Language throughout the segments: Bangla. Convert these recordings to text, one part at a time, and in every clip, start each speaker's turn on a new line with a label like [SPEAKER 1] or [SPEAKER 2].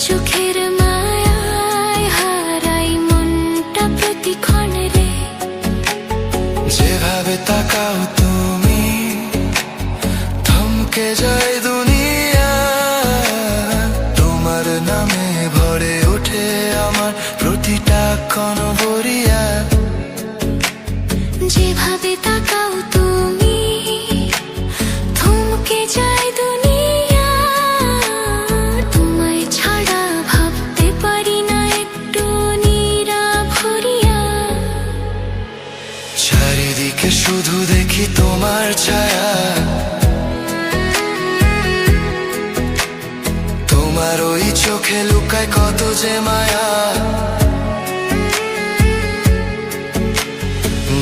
[SPEAKER 1] চোখের মায়ায় হারাই মনটা প্রতিক্ষণ রে।
[SPEAKER 2] যেভাবে তাকাও তুমি থমকে যায় দুনিয়া, তোমার নামে ভরে ওঠে আমার প্রতিটা ক্ষণভরিয়া।
[SPEAKER 1] যেভাবে তাকাও তুমি থমকে যায় দুনিয়া, তোমায় ছাড়া ভাবতে পারি না একটু নিরাভরিয়া।
[SPEAKER 2] চারিদিকে শুধু দেখি তোমার ছায়া, তোমার ওই চোখে লুকায় কত যে মায়া।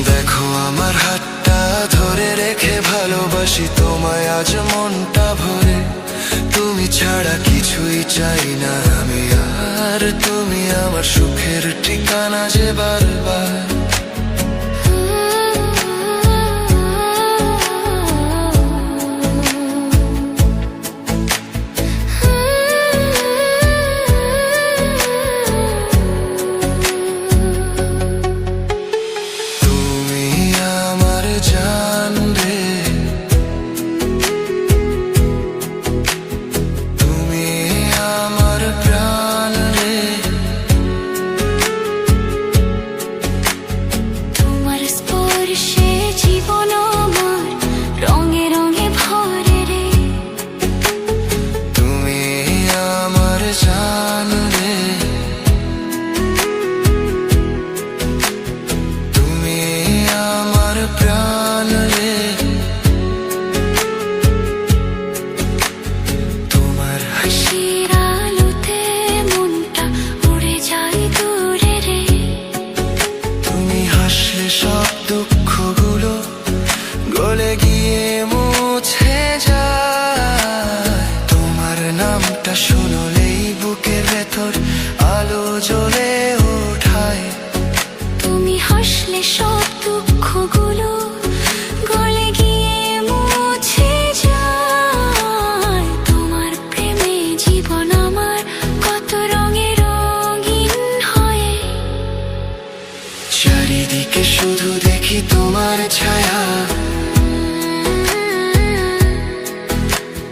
[SPEAKER 2] দেখো আমার হাতটা ধরে রেখে ভালোবাসি তোমায় আজ মনটা ভরে। তুমি ছাড়া কিছুই চাই না আমি আর, তুমি আমার সুখের ঠিকানা যে বারবার। সব দুঃখগুলো গলে গিয়ে মুছে যায়, তোমার নামটা শুনলেই বুকের ভেতর আলো জ্বলে ওঠায়।
[SPEAKER 1] তুমি হাসলে সব দুঃখগুলো গলে গিয়ে মুছে যায়, তোমার প্রেমে জীবন আমার কত রঙে রঙিন হয়।
[SPEAKER 2] চারিদিকে শুধু দেখি তোমার ছায়া,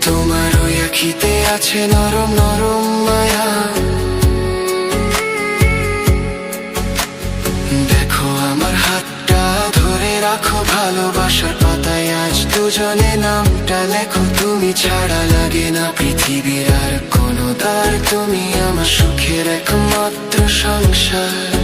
[SPEAKER 2] তোমার ওই আখিতে আছে নরম নরম মায়া। দেখো আমার হাতটা ধরে রাখো ভালোবাসার পাতায় আজ দুজনে নামটা লেখো। তুমি ছাড়া লাগে না পৃথিবীর আর কোনো দ্বার, তুমি আমার সুখের একমাত্র সংসার।